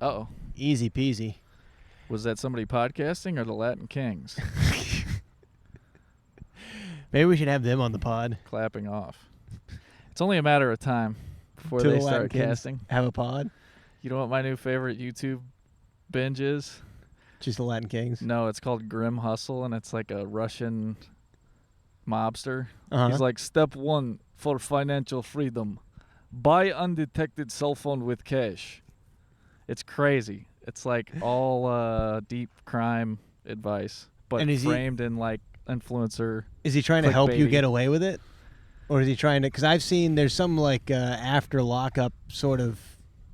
Uh-oh. Easy peasy. Was that somebody podcasting or the Latin Kings? Maybe we should have them on the pod. Clapping off. It's only a matter of time before Till they the Latin start Kings casting. have a pod? You know what my new favorite YouTube binge is? Just the Latin Kings? No, it's called Grim Hustle, and it's like a Russian mobster. Uh-huh. He's like, step 1 for financial freedom. Buy undetected cell phone with cash. It's crazy. It's like all deep crime advice, but And framed in like influencer. Is he trying to help you clickbaity. get away with it? Or is he trying to... Because I've seen there's some like after lockup sort of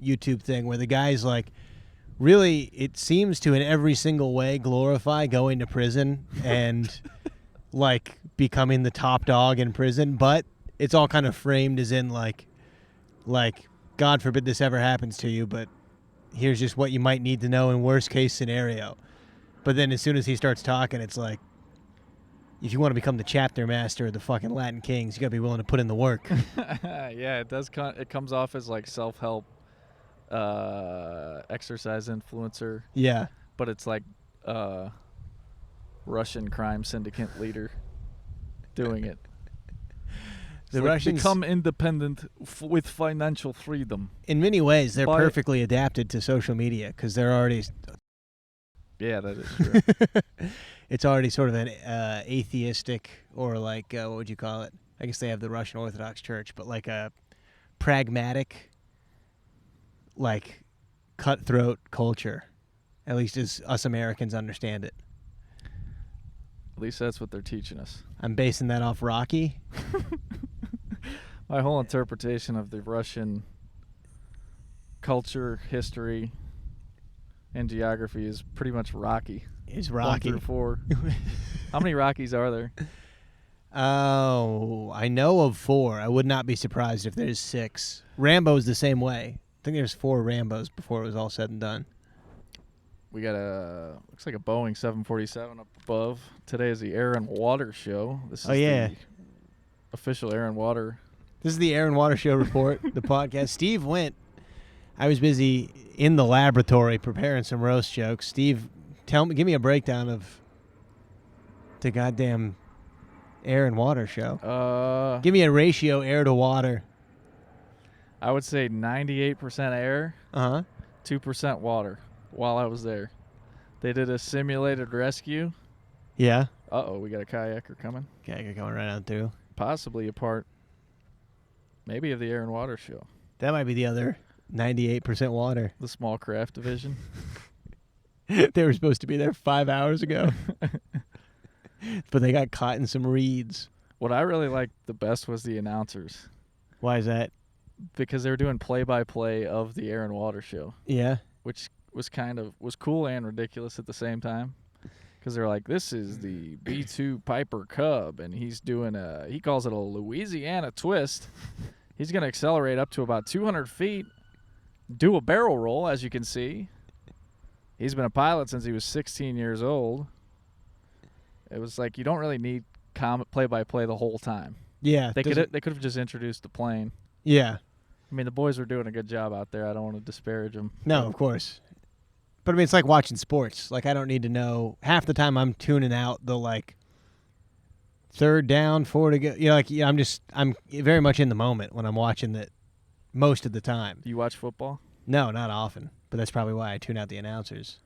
YouTube thing where the guy's like, really, it seems to in every single way glorify going to prison and like becoming the top dog in prison, but it's all kind of framed as in like God forbid this ever happens to you, but here's just what you might need to know in worst case scenario. But then as soon as he starts talking, it's like, if you want to become the chapter master of the fucking Latin Kings, you got to be willing to put in the work. Yeah, it does. It comes off as like self-help exercise influencer. Yeah. But it's like Russian crime syndicate leader doing it. The like Russians become independent with financial freedom. In many ways, they're By- perfectly adapted to social media because they're already... Yeah, that is true. It's already sort of an atheistic, or like, what would you call it? I guess they have the Russian Orthodox Church, but like a pragmatic, like cutthroat culture, at least as us Americans understand it. At least that's what they're teaching us. I'm basing that off Rocky. My whole interpretation of the Russian culture, history, and geography is pretty much Rocky. Is Rocky. 1 through 4. How many Rockies are there? Oh, I know of 4. I would not be surprised if there's 6. Rambo's the same way. I think there's 4 Rambos before it was all said and done. We got looks like a Boeing 747 up above. Today is the Air and Water Show. This is yeah. the official Air and Water. This is the Air and Water Show report, the podcast. Steve went. I was busy in the laboratory preparing some roast jokes. Steve, give me a breakdown of the goddamn Air and Water Show. Give me a ratio air to water. I would say 98% air, 2% water. While I was there, they did a simulated rescue. Yeah. Uh-oh, we got a kayaker coming. Okay, going right on through. Possibly a part, maybe, of the Air and Water Show. That might be the other 98% water. The small craft division. They were supposed to be there 5 hours ago. But they got caught in some reeds. What I really liked the best was the announcers. Why is that? Because they were doing play-by-play of the Air and Water Show. Yeah. Which was cool and ridiculous at the same time. Because they're like, this is the B-2 Piper Cub, and he's doing he calls it a Louisiana twist. He's going to accelerate up to about 200 feet, do a barrel roll, as you can see. He's been a pilot since he was 16 years old. It was like, you don't really need play-by-play the whole time. Yeah. They could have just introduced the plane. Yeah. I mean, the boys were doing a good job out there. I don't want to disparage them. No, of course. But I mean, it's like watching sports. Like, I don't need to know. Half the time I'm tuning out the, like, 3rd down, 4 to go. You know, like, yeah, I'm very much in the moment when I'm watching it most of the time. Do you watch football? No, not often. But that's probably why I tune out the announcers.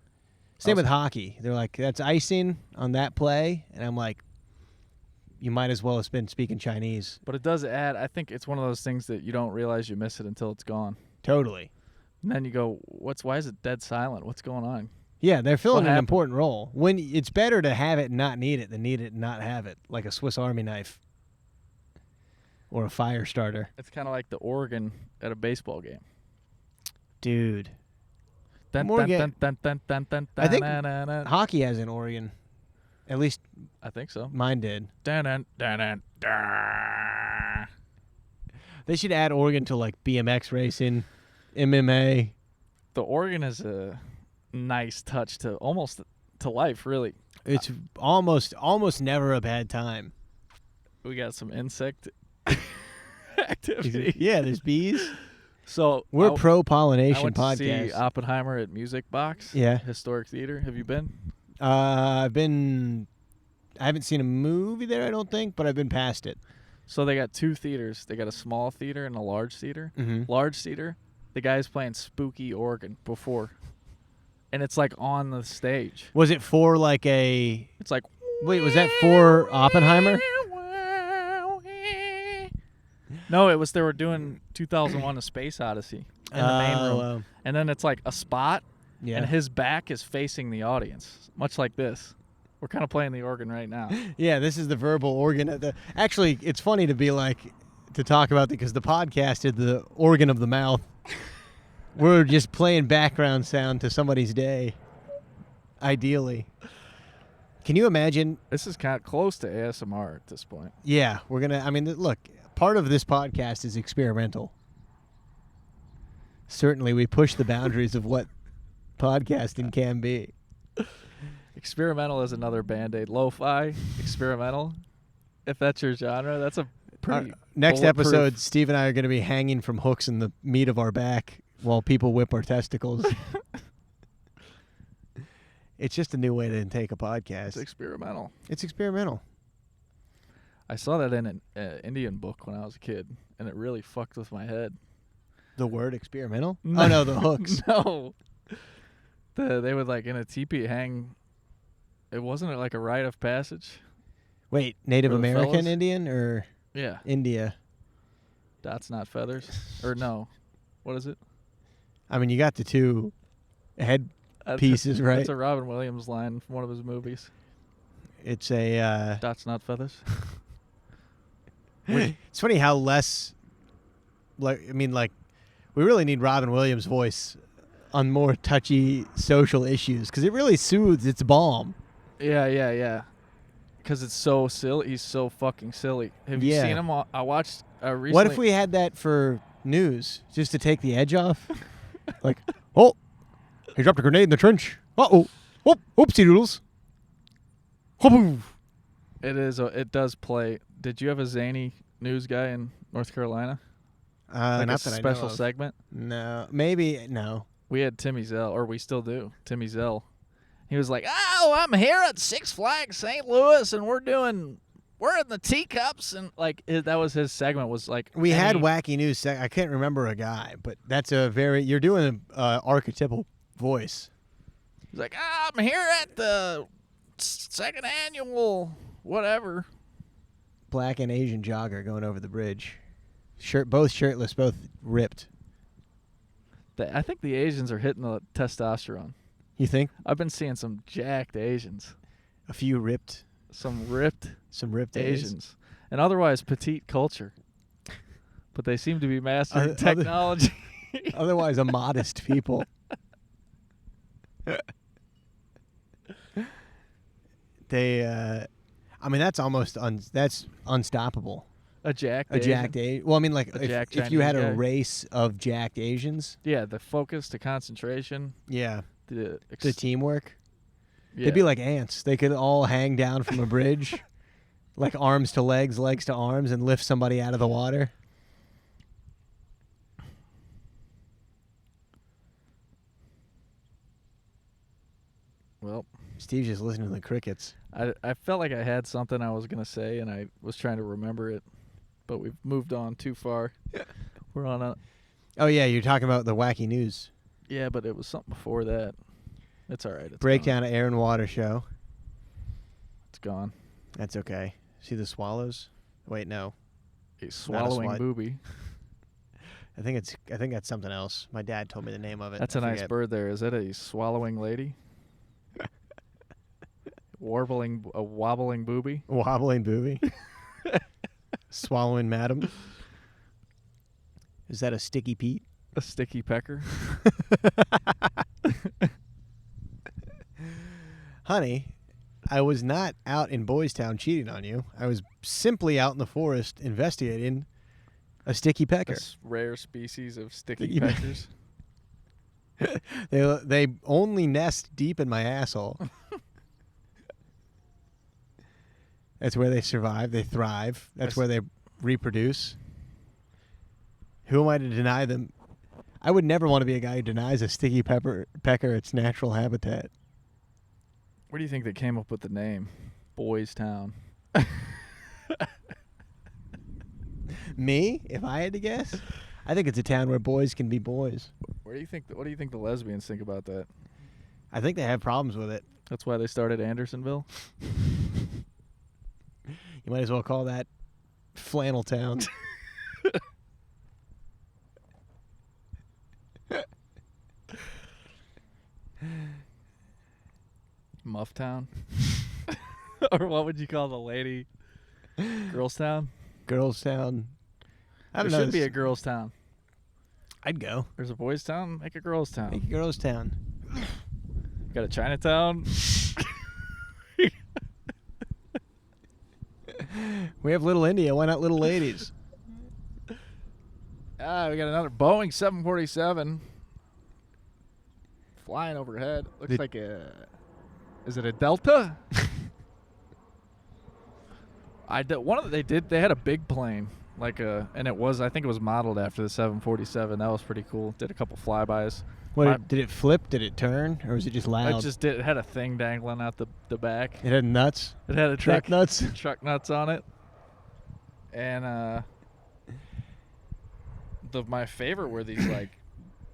Same with hockey. They're like, that's icing on that play. And I'm like, you might as well have been speaking Chinese. But it does add, I think it's one of those things that you don't realize you miss it until it's gone. Totally. And then you go, why is it dead silent? What's going on? Yeah, they're filling an important role. When it's better to have it and not need it than need it and not have it, like a Swiss Army knife or a fire starter. It's kind of like the organ at a baseball game. Dude. I think hockey has an organ. At least I think so. Mine did. They should add organ to like BMX racing, MMA. The organ is a nice touch to almost to life, really. It's almost never a bad time. we got some insect activity. Yeah, there's bees. So We're I pro-pollination went to podcast. see Oppenheimer at Music Box. Yeah. Historic Theater. Have you been? I haven't seen a movie there, I don't think, but I've been past it. So they got two theaters. They got a small theater and a large theater. Mm-hmm. Large theater, the guy's playing spooky organ before. And it's like on the stage. Was it for like a... It's like... Wait, was that for Oppenheimer? No, it was they were doing 2001: A Space Odyssey in the main room. And then it's like a spot, Yeah. and his back is facing the audience, much like this. We're kind of playing the organ right now. Yeah, this is the verbal organ. Actually, it's funny to talk about because the podcast is the organ of the mouth. We're just playing background sound to somebody's day, ideally. Can you imagine? This is kind of close to ASMR at this point. Yeah, we're going to, I mean, look, part of this podcast is experimental. Certainly, we push the boundaries of what podcasting can be. Experimental is another Band-Aid. Lo-fi, experimental. If that's your genre, that's a pretty Next bulletproof. episode, Steve and I are going to be hanging from hooks in the meat of our back while people whip our testicles. It's just a new way to take a podcast. It's experimental. It's experimental. I saw that in an Indian book when I was a kid, and it really fucked with my head. The word experimental? No. Oh, no, the hooks. No. They would, like, in a teepee hang... It wasn't like a rite of passage? Wait, Native For the American fellas? Indian or Yeah. India? Dots, not feathers. Or no. What is it? I mean, you got the two head pieces, right? That's a Robin Williams line from one of his movies. It's a... Dots, not feathers. It's funny how less... we really need Robin Williams' voice on more touchy social issues because it really soothes. It's balm. Yeah. Because it's so silly. He's so fucking silly. Have you seen him? I watched recently. What if we had that for news, just to take the edge off? Like, oh, he dropped a grenade in the trench. Uh-oh. Oh, oopsie doodles. It does play. Did you have a zany news guy in North Carolina? Like Not a that special I know of. segment? No. Maybe, no. We had Timmy Zell, or we still do. Timmy Zell. He was like, "Oh, I'm here at Six Flags St. Louis, and we're in the teacups," and like that was his segment. Was like We had wacky news. I can't remember a guy, but that's you're doing an archetypal voice. He's like, "I'm here at the second annual whatever." Black and Asian jogger going over the bridge. Both shirtless, both ripped. I think the Asians are hitting the testosterone. You think? I've been seeing some jacked Asians. A few ripped. Some ripped Asians. And otherwise petite culture. But they seem to be mastering technology. Otherwise a modest people. They, I mean, that's almost, that's unstoppable. A jacked Asian. Well, I mean, like, if you had a guy. race of jacked Asians. Yeah, the focus, the concentration. Yeah. The teamwork. Yeah. They'd be like ants. They could all hang down from a bridge, like arms to legs, legs to arms, and lift somebody out of the water. Well, Steve's just listening to the crickets. I felt like I had something I was going to say, and I was trying to remember it, but we've moved on too far. We're on a... Oh, yeah, you're talking about the wacky news. Yeah, but it was something before that. It's all right. It's Breakdown gone. of Air and Water show. It's gone. That's okay. See the swallows? Wait, no. A swallowing booby. I think that's something else. My dad told me the name of it. That's I a nice forget. bird there. Is it a swallowing lady? A wobbling booby? Wobbling booby. Swallowing madam. Is that a sticky Pete? A sticky pecker? Honey, I was not out in Boys Town cheating on you. I was simply out in the forest investigating a sticky pecker. This rare species of sticky Sticky peckers. They only nest deep in my asshole. That's where they survive. They thrive. That's where they reproduce. Who am I to deny them? I would never want to be a guy who denies a sticky pecker its natural habitat. Where do you think they came up with the name? Boys Town. Me? If I had to guess? I think it's a town where boys can be boys. What do you think the lesbians think about that? I think they have problems with it. That's why they started Andersonville? You might as well call that Flannel Town. Muff Town? Or what would you call the lady? Girls Town? Girls Town. I don't know. There should be a Girls Town. I'd go. There's a Boys Town? Make a Girls Town. Make a Girls Town. Got a Chinatown? We have Little India. Why not Little Ladies? We got another Boeing 747 flying overhead. Looks like a... Is it a Delta? They had a big plane, and I think it was modeled after the 747. That was pretty cool. Did a couple flybys. Did it flip? Did it turn? Or was it just loud? It had a thing dangling out the back. It had nuts? It had a truck nuts? Truck nuts on it. And my favorite were these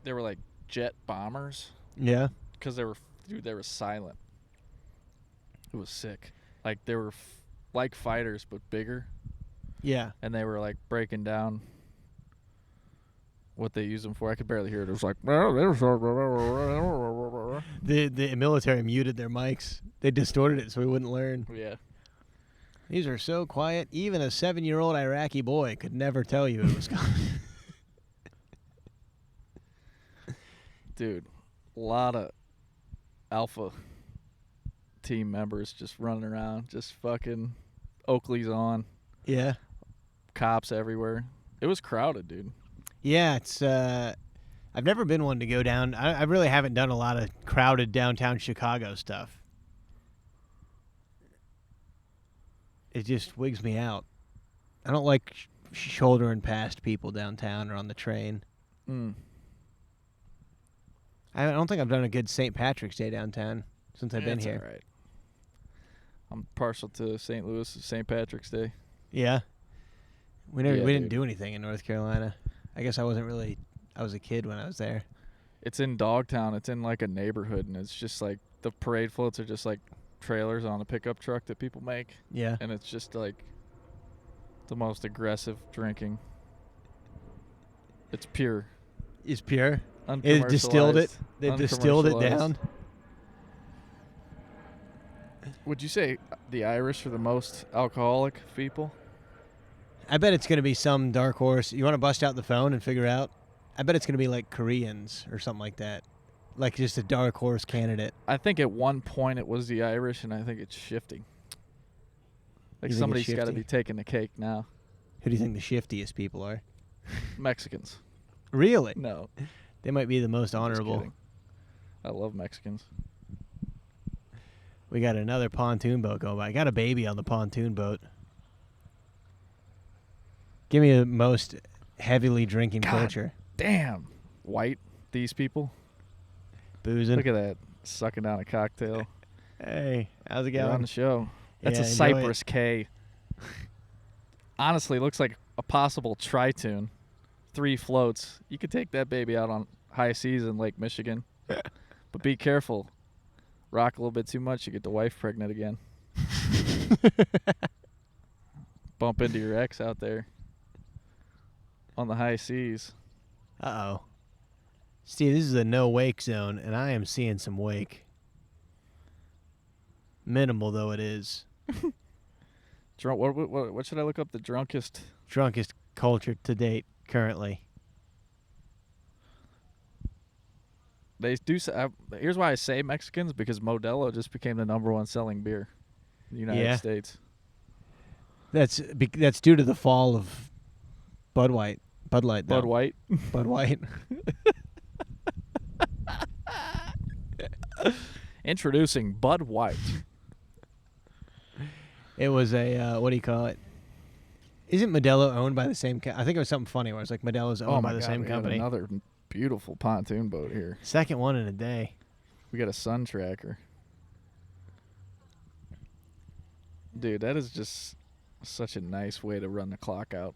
they were like jet bombers. Yeah. Because they were silent. It was sick. Like they were like fighters but bigger. Yeah. And they were like breaking down what they use them for. I could barely hear it. It was like the military muted their mics. They distorted it so we wouldn't learn. Yeah. These are so quiet. Even a 7-year-old Iraqi boy could never tell you it was coming. Dude, a lot of alpha team members just running around, just fucking Oakley's on. Yeah. Cops everywhere. It was crowded, dude. Yeah, it's I've never been one to go down. I really haven't done a lot of crowded downtown Chicago stuff. It just wigs me out. I don't like shouldering past people downtown or on the train. I don't think I've done a good St. Patrick's Day downtown since I've been here. All right. I'm partial to St. Louis' St. Patrick's Day. Yeah. We didn't do anything in North Carolina. I guess I was a kid when I was there. It's in Dogtown. It's in like a neighborhood, and it's just like the parade floats are just like trailers on a pickup truck that people make. Yeah. And it's just like the most aggressive drinking. It's pure. It's pure? Uncommercialized. It distilled it? They distilled it down? Would you say the Irish are the most alcoholic people? I bet it's going to be some dark horse. You want to bust out the phone and figure out? I bet it's going to be like Koreans or something like that. Like just a dark horse candidate. I think at one point it was the Irish, and I think it's shifting. Like somebody's got to be taking the cake now. Who do you think the shiftiest people are? Mexicans. Really? No. They might be the most honorable. I love Mexicans. We got another pontoon boat going by. I got a baby on the pontoon boat. Give me the most heavily drinking culture. Damn. White, these people. Boozing. Look at that. Sucking down a cocktail. Hey, how's it going? You're on the show. That's Yeah, a Cypress K. Honestly, looks like a possible tri-tune. 3 floats. You could take that baby out on high seas in Lake Michigan. But be careful. Rock a little bit too much, you get the wife pregnant again. Bump into your ex out there on the high seas. Uh-oh. Steve, this is a no-wake zone, and I am seeing some wake. Minimal, though it is. What should I look up? The drunkest culture to date, currently. They do. Here's why I say Mexicans, because Modelo just became the #1 selling beer in the United States. That's due to the fall of Bud Light. Though. Bud White. Bud White. Introducing Bud White. It was a what do you call it? Isn't Modelo owned by the same? I think it was something funny where it's like Modelo's owned by the same we had company. another beautiful pontoon boat here. Second one in a day. We got a sun tracker. Dude, that is just such a nice way to run the clock out.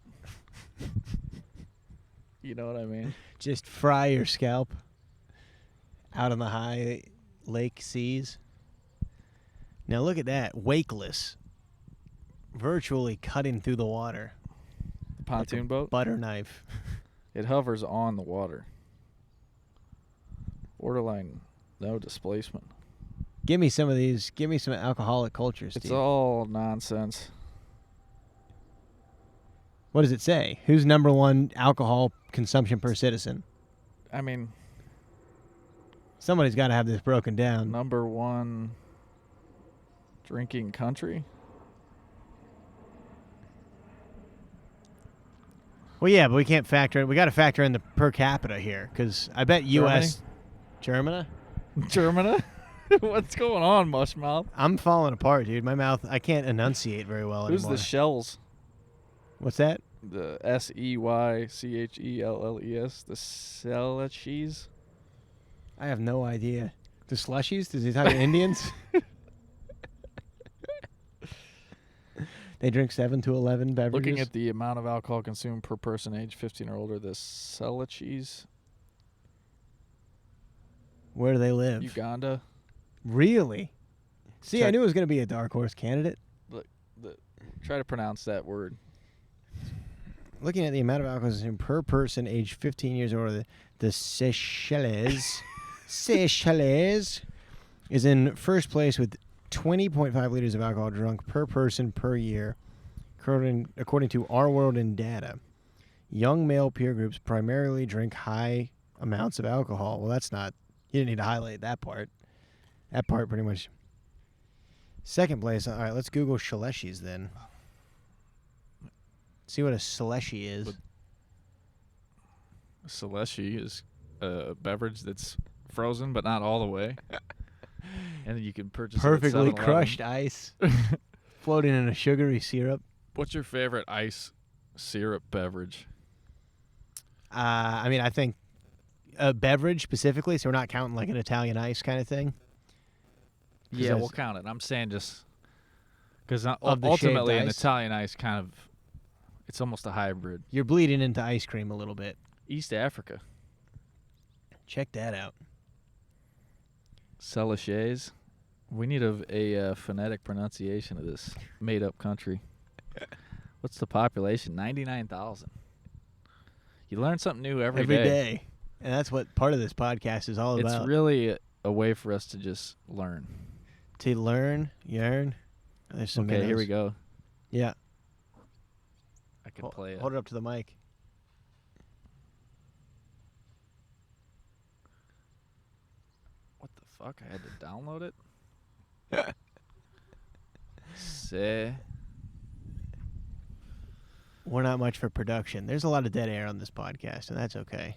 You know what I mean? Just fry your scalp out on the high lake seas. Now look at that, wakeless, virtually cutting through the water. The pontoon boat? Butter knife. It hovers on the water. Borderline, no displacement. Give me some of these. Give me some alcoholic cultures, Steve. It's all nonsense. What does it say? Who's number one alcohol consumption per citizen? I mean, Somebody's got to have this broken down. number one drinking country? Well, yeah, but we can't factor in. We got to factor in the per capita here, because I bet U.S. Germany? Germany? What's going on, Mushmouth? I'm falling apart, dude. My mouth, I can't enunciate very well Who's anymore. the Shells? What's that? The Seychelles? The Seychelles? I have no idea. The slushies? Does he talk to Indians? They drink 7 to 11 beverages. Looking at the amount of alcohol consumed per person age 15 or older, the Seychelles, Where do they live? Uganda. Really? See, I Check- knew it was going to be a dark horse candidate. Try to pronounce that word. Looking at the amount of alcohol consumed per person aged 15 years or older, the Seychelles, Seychelles is in first place with 20.5 liters of alcohol drunk per person per year, according to Our World in Data. Young male peer groups primarily drink high amounts of alcohol. Well, that's not... You didn't need to highlight that part. That part pretty much... Second place. All right, let's Google Sheleshies then. See what a Seleshi is. Seleshi is a beverage that's frozen, but not all the way. And then you can purchase it at Perfectly 7-Eleven. crushed ice floating in a sugary syrup. What's your favorite ice syrup beverage? I mean, I think a beverage specifically, so we're not counting like an Italian ice kind of thing. Yeah, that's- we'll count it. I'm saying just because Of the ultimately shaved an ice? Italian ice kind of, it's almost a hybrid. You're bleeding into ice cream a little bit. East Africa. Check that out. Seychelles. We need a phonetic pronunciation of this made-up country. What's the population? 99,000. You learn something new every day. And that's what part of this podcast is all It's about. really a way for us to just learn. To learn, yearn. There's some Okay, here minnows. we go. Yeah. I can play it. Hold it up to the mic. What the fuck? I had to download it? Say. We're not much for production. There's a lot of dead air on this podcast, and that's okay.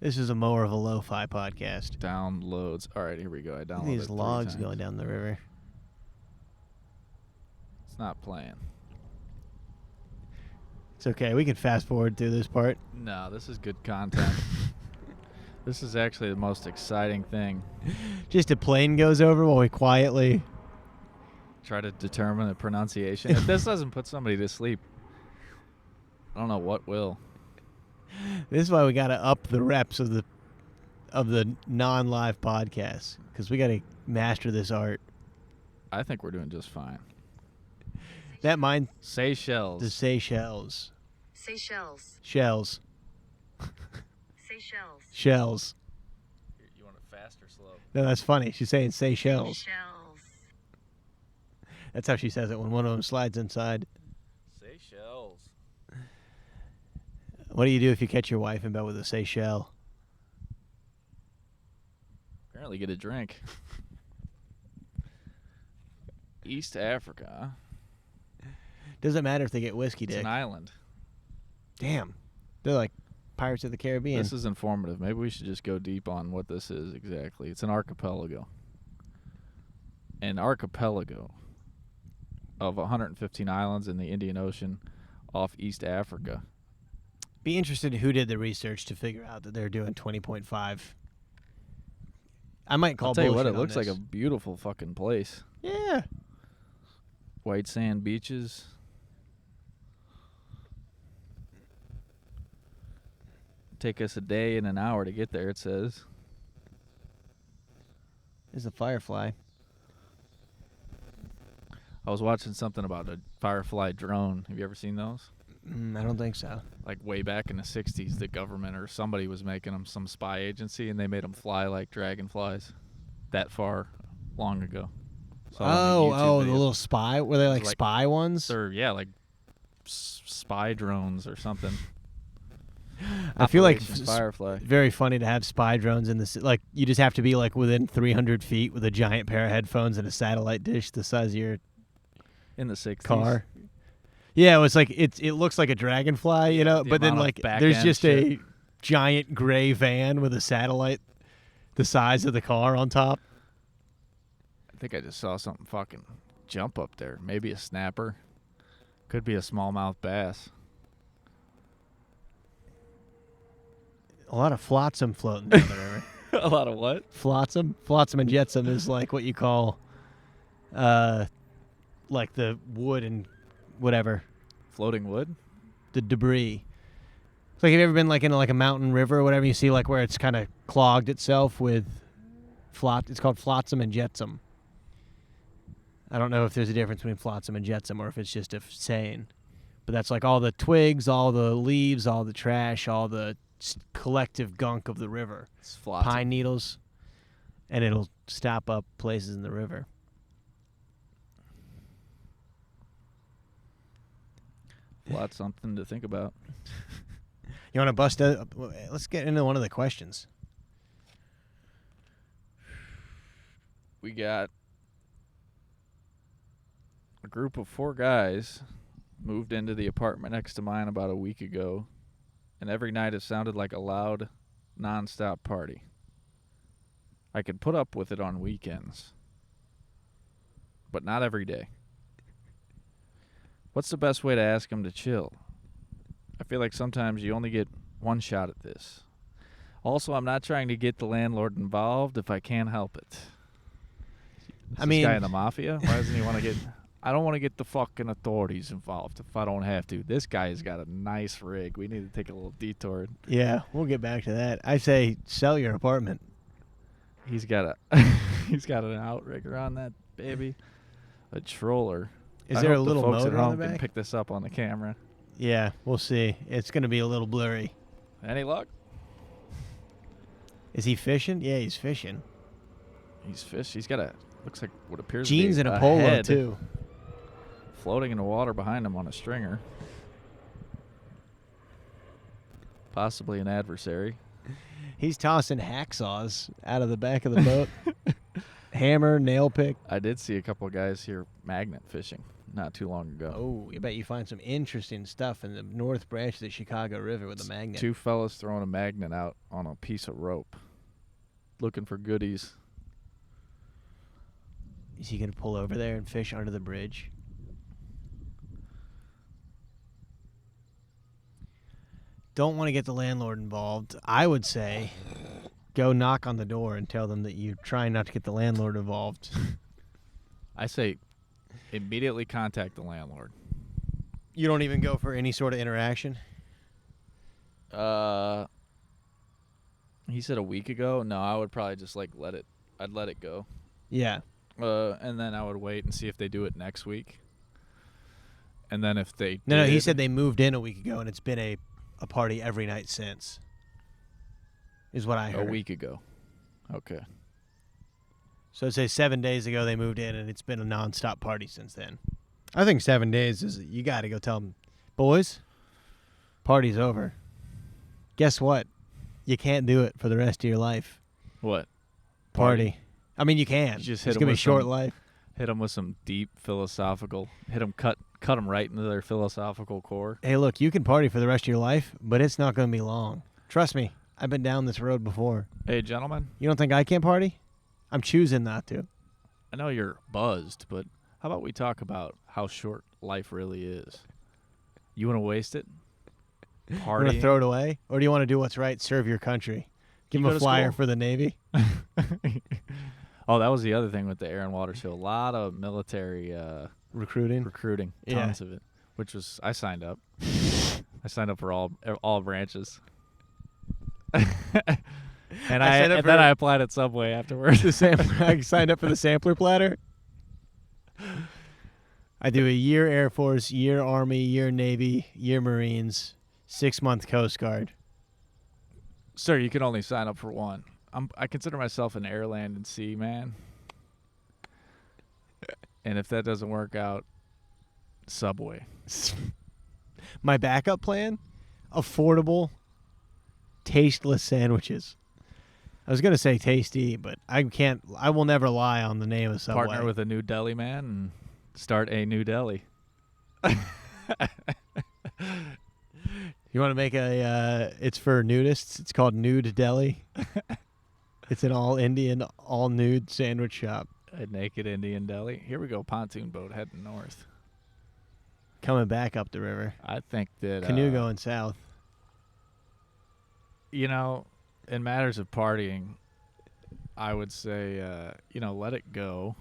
This is a more of a lo-fi podcast. Downloads. All right, here we go. I Look at downloaded these it 3 logs times. going down the river. It's not playing. It's okay. We can fast forward through this part. No, this is good content. This is actually the most exciting thing. Just a plane goes over while we quietly... Try to determine the pronunciation. If this doesn't put somebody to sleep, I don't know what will. This is why we got to up the reps of the non-live podcast, because we got to master this art. I think we're doing just fine. That mine, Seychelles. the Seychelles. Seychelles. Shells. Seychelles. Shells. You want it fast or slow? No, that's funny. She's saying Seychelles. Seychelles. That's how she says it when one of them slides inside. Seychelles. What do you do if you catch your wife in bed with a Seychelles? Apparently get a drink. East Africa. Doesn't matter if they get whiskey It's dick. an island. Damn. They're like Pirates of the Caribbean. This is informative. Maybe we should just go deep on what this is exactly. It's an archipelago. An archipelago. of 115 islands in the Indian Ocean off East Africa. Be interested in who did the research to figure out that they're doing 20.5. I might call I'll tell you what, bullshit it on looks like this. a beautiful fucking place. Yeah. White sand beaches. Take us a day and an hour to get there, it says. There's a firefly. I was watching something about a Firefly drone. Have you ever seen those? I don't think so. Like way back in the 60s, the government or somebody was making them, some spy agency, and they made them fly like dragonflies that far long ago. So The little spy? Were they like spy ones? They're, yeah, like spy drones or something. I feel like Firefly. Very funny to have spy drones in this. Like, you just have to be like within 300 feet with a giant pair of headphones and a satellite dish the size of your In the 60s. car. Yeah, it's like it looks like a dragonfly, you know, but then like there's just a giant gray van with a satellite the size of the car on top. I think I just saw something fucking jump up there. Maybe a snapper. Could be a smallmouth bass. A lot of flotsam floating down the river. A lot of what? Flotsam? Flotsam and jetsam is like what you call like the wood and whatever. Floating wood? The debris. It's like, have you ever been like in like a mountain river or whatever, you see like where it's kind of clogged itself with it's called flotsam and jetsam. I don't know if there's a difference between flotsam and jetsam or if it's just a saying. But that's like all the twigs, all the leaves, all the trash, all the collective gunk of the river. It's flotsam. Pine needles. And it'll stop up places in the river. Lots something to think about. You want to bust out? Let's get into one of the questions. We got a group of 4 guys moved into the apartment next to mine about a week ago, and every night it sounded like a loud, non-stop party. I could put up with it on weekends, but not every day. What's the best way to ask them to chill? I feel like sometimes you only get one shot at this. Also, I'm not trying to get the landlord involved if I can't help it. This guy in the mafia? Why doesn't he want to get... I don't want to get the fucking authorities involved if I don't have to. This guy's got a nice rig. We need to take a little detour. Yeah, we'll get back to that. I say sell your apartment. He's got a he's got an outrigger on that baby. A troller. Is there a little folks motor at home on the can back? pick this up on the camera. Yeah, we'll see. It's going to be a little blurry. Any luck? Is he fishing? Yeah, he's fishing. He's fish. He's got looks like what appears Jeans to be and a polo head too. floating in the water behind him on a stringer. Possibly an adversary. He's tossing hacksaws out of the back of the boat. Hammer, nail pick. I did see a couple of guys here magnet fishing not too long ago. Oh, you bet you find some interesting stuff in the North Branch of the Chicago River with a magnet. 2 fellas throwing a magnet out on a piece of rope, looking for goodies. Is he going to pull over there and fish under the bridge? Don't want to get the landlord involved. I would say go knock on the door and tell them that you're trying not to get the landlord involved. I say immediately contact the landlord. You don't even go for any sort of interaction? He said a week ago. No, I would probably just like I'd let it go. Yeah. And then I would wait and see if they do it next week. And then if they No, he said they moved in a week ago and it's been a party every night since. Is what I heard. A week ago. Okay. So say 7 days ago they moved in and it's been a nonstop party since then. I think 7 days is, you got to go tell them, boys, party's over. Guess what? You can't do it for the rest of your life. What? Party. I mean, you can. You just it's going to be a short life. Hit them with some deep philosophical. Hit them, cut them right into their philosophical core. Hey, look, you can party for the rest of your life, but it's not going to be long. Trust me. I've been down this road before. Hey, gentlemen. You don't think I can't party? I'm choosing not to. I know you're buzzed, but How about we talk about how short life really is? You want to waste it? You want to Partying? throw it away? Or do you want to do what's right, serve your country? Give You him go a to flyer school. for the Navy? Oh, that was the other thing with the Air and Water Show. A lot of military Recruiting? recruiting, Yeah. tons of it. Which was I signed up. I signed up for all branches. and signed up then for- I applied at Subway afterwards. I signed up for the sampler platter. I do a year Air Force, year Army, year Navy, year Marines, 6-month Coast Guard. Sir, you can only sign up for one. I consider myself an air, land, and sea man. And if that doesn't work out, Subway. My backup plan? Affordable, tasteless sandwiches. I was gonna say tasty, but I will never lie on the name of Subway. Partner with a new deli man and start a new deli. You want to make it's for nudists. It's called Nude Deli. It's an all Indian, all nude sandwich shop. A naked Indian deli. Here we go, pontoon boat heading north. Coming back up the river. I think that Canoe going south. You know, in matters of partying, I would say, let it go.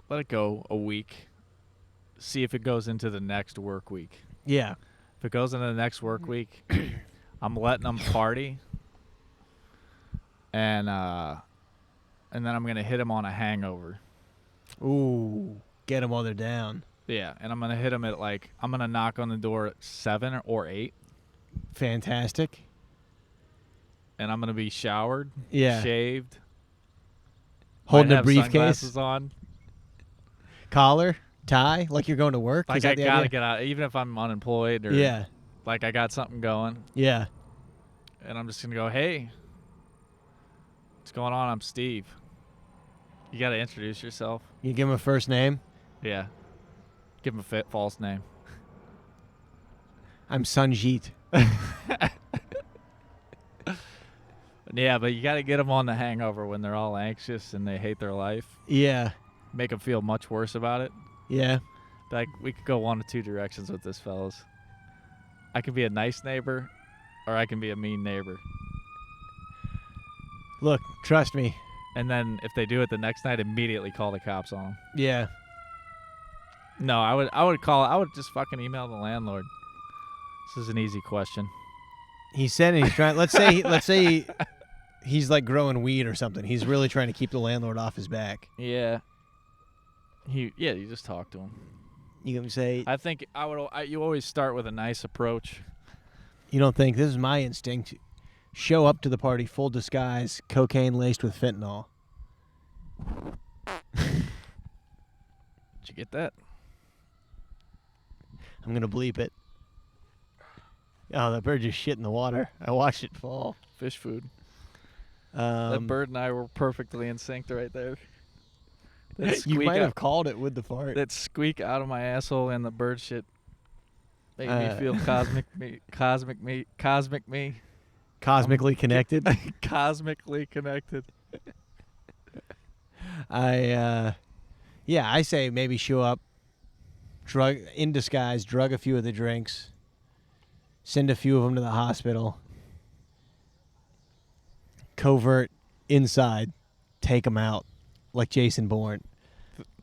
Let it go a week. See if it goes into the next work week. Yeah. If it goes into the next work week, I'm letting them party. And then I'm going to hit them on a hangover. Ooh. Get them while they're down. Yeah, and I'm going to hit them at I'm going to knock on the door at 7 or 8. Fantastic. And I'm going to be showered, Yeah. shaved. Holding might a have briefcase. sunglasses on. Collar, tie, like you're going to work. Like Is I that the gotta idea? get out, even if I'm unemployed or Yeah. like I got something going, Yeah. and I'm just gonna go, hey, what's going on? I'm Steve. You gotta introduce yourself. You give him a first name. Yeah, give him a false name. I'm Sanjeet. Yeah, but you gotta get them on the hangover when they're all anxious and they hate their life. Yeah. Make them feel much worse about it. Yeah. Like we could go one of two directions with this, fellas. I can be a nice neighbor, or I can be a mean neighbor. Look, trust me. And then if they do it the next night, immediately call the cops on them. Yeah. No, I would just fucking email the landlord. This is an easy question. He said he's trying. Let's say he's like growing weed or something. He's really trying to keep the landlord off his back. Yeah. You just talk to him. You can say, I think you always start with a nice approach. you don't think this is my instinct. Show up to the party full disguise, cocaine laced with fentanyl. Did you get that? I'm gonna bleep it. Oh, that bird just shit in the water. I watched it fall. Fish food. That Um, bird and I were perfectly in sync right there. That you squeak might out- have called it with the fart. that squeak out of my asshole and the bird shit made me feel cosmic me. Cosmically connected. Cosmically connected. I say maybe show up, drug in disguise, drug a few of the drinks, send a few of them to the hospital, covert inside, take them out like Jason Bourne.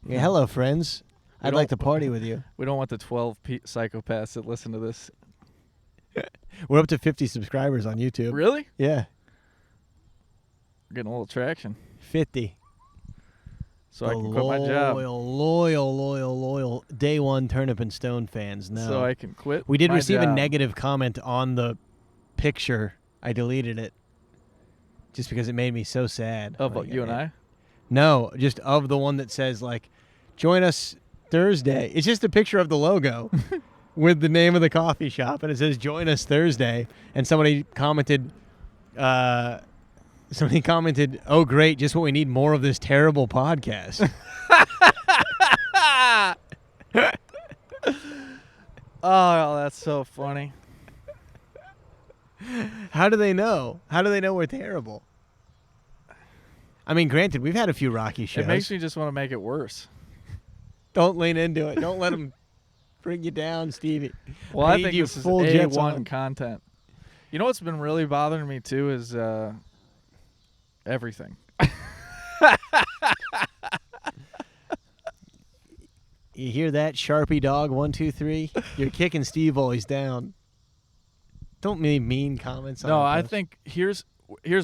Yeah, hello, friends. We I'd like to don't- party with you. We don't want the 12 psychopaths that listen to this. We're up to 50 subscribers on YouTube. Really? Yeah, We're getting a little traction. 50. So I can quit my job. Loyal. Day one Turnip and Stone fans. No. So I can quit. We did my receive a job. negative comment on the picture. I deleted it just because it made me so sad. Of Like, you and I? No, just of the one that says like, join us Thursday. It's just a picture of the logo with the name of the coffee shop, and it says join us Thursday. And somebody commented, oh great, just what we need, more of this terrible podcast. Oh, that's so funny. How do they know? How do they know we're terrible? I mean, granted, we've had a few rocky shows. It makes me just want to make it worse. Don't lean into it. Don't let them bring you down, Stevie. Well, I need think you this is full jets A1 on. content. You know what's been really bothering me too is everything. You hear that, Sharpie dog 123? You're kicking Steve always down. Don't make mean comments. No, on I this. think here's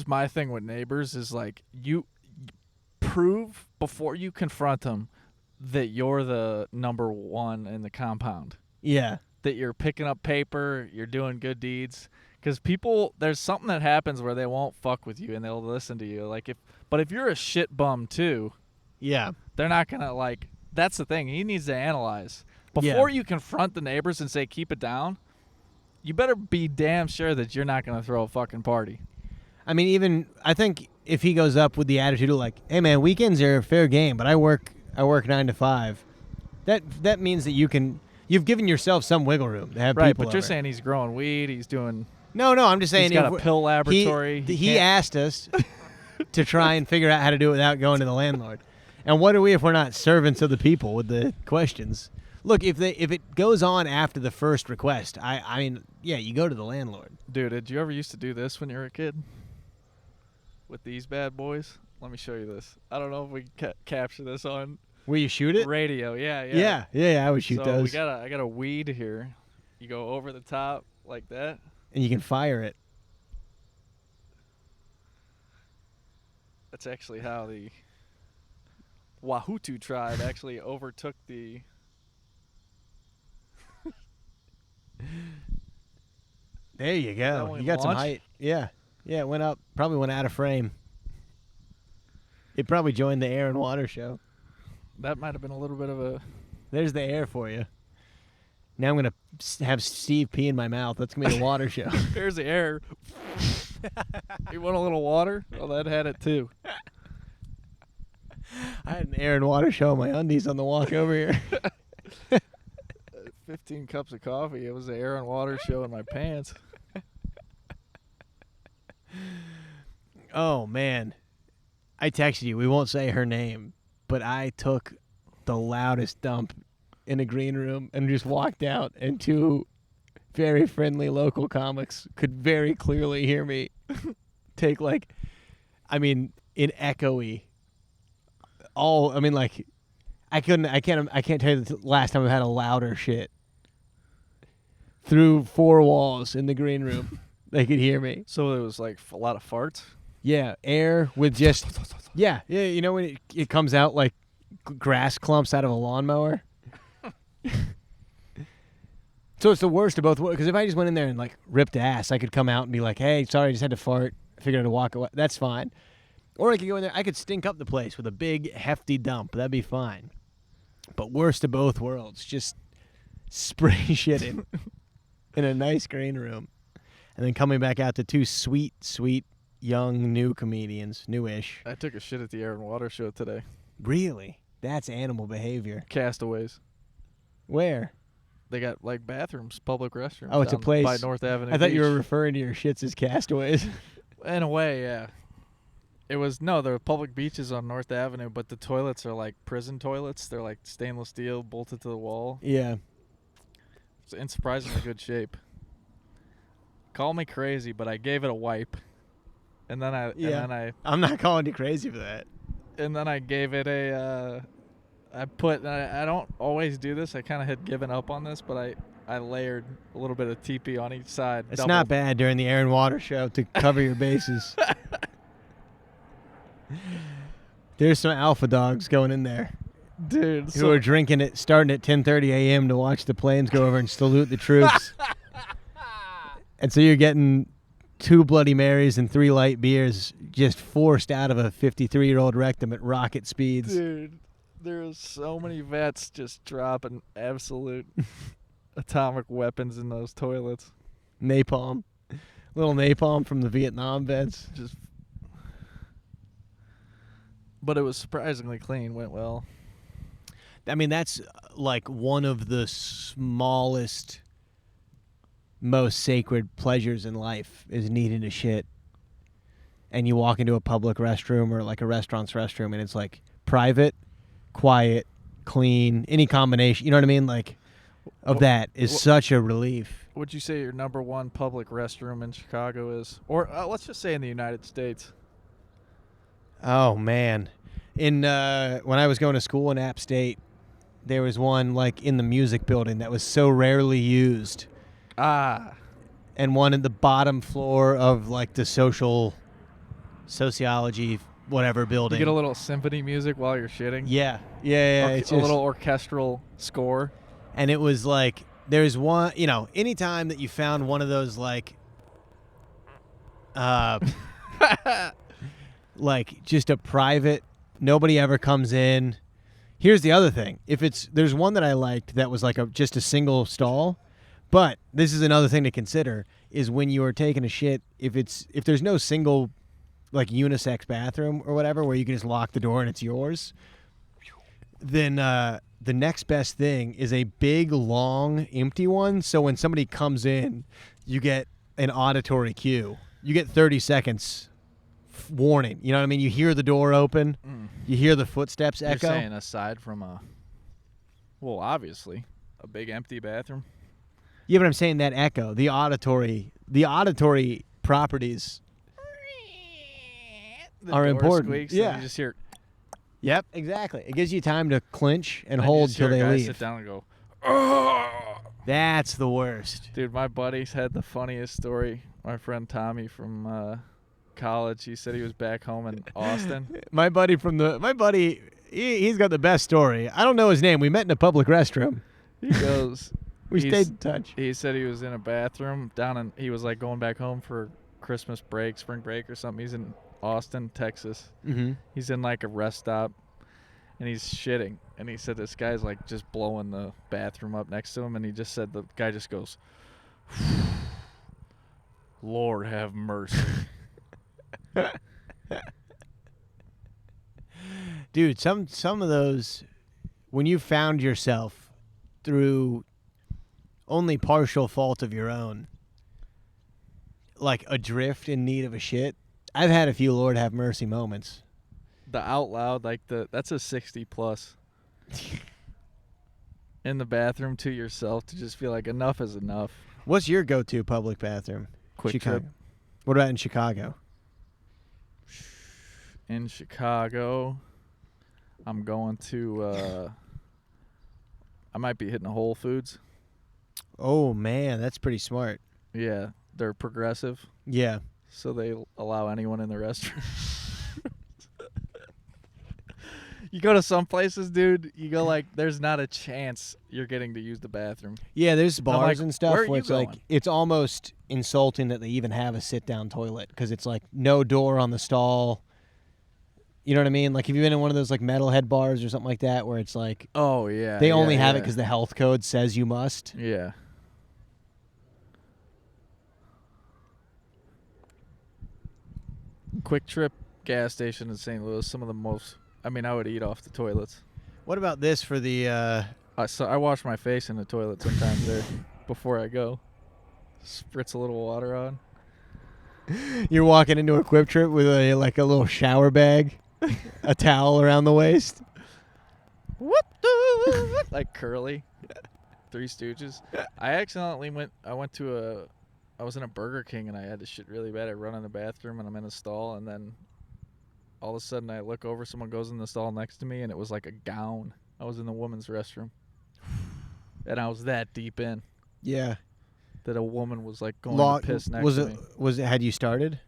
my thing with neighbors is like you prove before you confront them that you're the number one in the compound. Yeah. That you're picking up paper, you're doing good deeds. Because people, there's something that happens where they won't fuck with you and they'll listen to you. But if you're a shit bum too, Yeah. they're not gonna like. That's the thing. He needs to analyze before you confront the neighbors and say keep it down. You better be damn sure that you're not gonna throw a fucking party. I mean, I think if he goes up with the attitude of like, "Hey man, weekends are fair game, but I work 9 to 5." That means that you've given yourself some wiggle room to have Right, people but you're over. saying he's growing weed. He's doing. No, I'm just saying He's got if a we- pill laboratory. He asked us to try and figure out how to do it without going to the landlord. And what are we if we're not servants of the people with the questions? Look, if it goes on after the first request, I mean, yeah, you go to the landlord. Dude, did you ever used to do this when you were a kid? With these bad boys? Let me show you this. I don't know if we can capture this on Where you shoot it? radio. Yeah. Yeah, I would shoot so those. I got a weed here. You go over the top like that. And you can fire it. That's actually how the Wahutu tribe actually overtook the. There you That go. one You got some launch? height. Yeah, it went up. Probably went out of frame. It probably joined the air and water show. That might have been a little bit of a. There's the air for you. Now I'm gonna have Steve pee in my mouth. That's gonna be the water show. Here's the air. You want a little water? Well, that had it too. I had an air and water show in my undies on the walk over here. 15 cups of coffee. It was the air and water show in my pants. Oh man, I texted you. We won't say her name, but I took the loudest dump in a green room and just walked out, and two very friendly local comics could very clearly hear me take in echoey. I can't tell you the last time I've had a louder shit through four walls in the green room. They could hear me. So it was like a lot of farts. Yeah, air with just yeah. You know when it comes out like grass clumps out of a lawnmower. So it's the worst of both worlds. Because if I just went in there and like ripped ass, I could come out and be like, "Hey, sorry, I just had to fart. I figured out to walk away." That's fine. Or I could go in there. I could stink up the place with a big hefty dump. That'd be fine. But worst of both worlds, just spray shitting in a nice green room, and then coming back out to two sweet young new comedians, newish. I took a shit at the air and water show today. Really? That's animal behavior. Castaways. Where? They got like bathrooms, public restrooms. Oh, it's a down place by North Avenue. I thought you were Beach. referring to your shits as castaways. In a way, yeah. It was there were public beaches on North Avenue, but the toilets are like prison toilets. They're like stainless steel, bolted to the wall. Yeah. It's in surprisingly good shape. Call me crazy, but I gave it a wipe, and then I'm not calling you crazy for that. I gave it a. I don't always do this. I kind of had given up on this, but I layered a little bit of TP on each side. It's not bad during the air and water show to cover your bases. There's some alpha dogs going in there. Dude. Who are drinking it starting at 10:30 a.m. to watch the planes go over and salute the troops. And so you're getting 2 Bloody Marys and 3 light beers just forced out of a 53-year-old rectum at rocket speeds. Dude, there's so many vets just dropping absolute atomic weapons in those toilets. Napalm. Little napalm from the Vietnam vets. But it was surprisingly clean. Went well. I mean, that's like one of the smallest, most sacred pleasures in life is needing to shit. And you walk into a public restroom or like a restaurant's restroom and it's like private, quiet, clean, any combination. You know what I mean? Like, that is such a relief. Would you say your number one public restroom in Chicago is? Or let's just say in the United States. Oh, man. When I was going to school in App State, there was one, like, in the music building that was so rarely used. Ah. And one in the bottom floor of, like, the sociology, whatever building. You get a little symphony music while you're shitting. Yeah. It's a little orchestral score. And it was, like, there's one, anytime that you found one of those, like, like, just a private, nobody ever comes in. Here's the other thing. There's one that I liked that was like just a single stall, but this is another thing to consider is when you are taking a shit, if there's no single like unisex bathroom or whatever where you can just lock the door and it's yours, then the next best thing is a big, long, empty one. So when somebody comes in, you get an auditory cue. You get 30 seconds warning. You know what I mean? You hear the door open. You hear the footsteps echo. You're saying aside from obviously, a big empty bathroom. Yeah, but I'm saying that echo, the auditory properties are important. Squeaks, yeah. And you just hear. Yep, exactly. It gives you time to clinch and hold till they leave. Sit down and go. Oh! That's the worst. Dude, my buddies had the funniest story. My friend Tommy from college, he said he was back home in Austin. My buddy, he's got the best story. I don't know his name. We met in a public restroom. He goes. We stayed in touch. He said he was in a bathroom he was like going back home for Christmas break, spring break or something. He's in Austin, Texas. Mm-hmm. He's in like a rest stop and he's shitting. And he said this guy's like just blowing the bathroom up next to him. And he just said the guy just goes, Lord have mercy. Dude, some of those, when you found yourself through only partial fault of your own, like adrift in need of a shit, I've had a few Lord have mercy moments. The out loud, like that's a 60 plus. In the bathroom to yourself to just feel like enough is enough. What's your go-to public bathroom? Quick Trip. What about in Chicago? In Chicago, I'm going to, I might be hitting a Whole Foods. Oh, man, that's pretty smart. Yeah, they're progressive. Yeah. So they allow anyone in the restaurant. You go to some places, dude, you go like, there's not a chance you're getting to use the bathroom. Yeah, there's bars and stuff where where it's like, it's almost insulting that they even have a sit-down toilet because it's like no door on the stall. You know what I mean? Like, have you been in one of those like metalhead bars or something like that where it's like, oh, yeah. They only have it because the health code says you must? Yeah. Quick Trip gas station in St. Louis, some of the most, I would eat off the toilets. What about this for the... So I wash my face in the toilet sometimes there before I go. Spritz a little water on. You're walking into a Quick Trip with a little shower bag, a towel around the waist. Like Curly. Three Stooges. I was in a Burger King and I had to shit really bad. I run in the bathroom and I'm in a stall and then all of a sudden I look over, someone goes in the stall next to me and it was like a gown. I was in the women's restroom. And I was that deep in. Yeah. That a woman was like going to piss next to me. Had you started?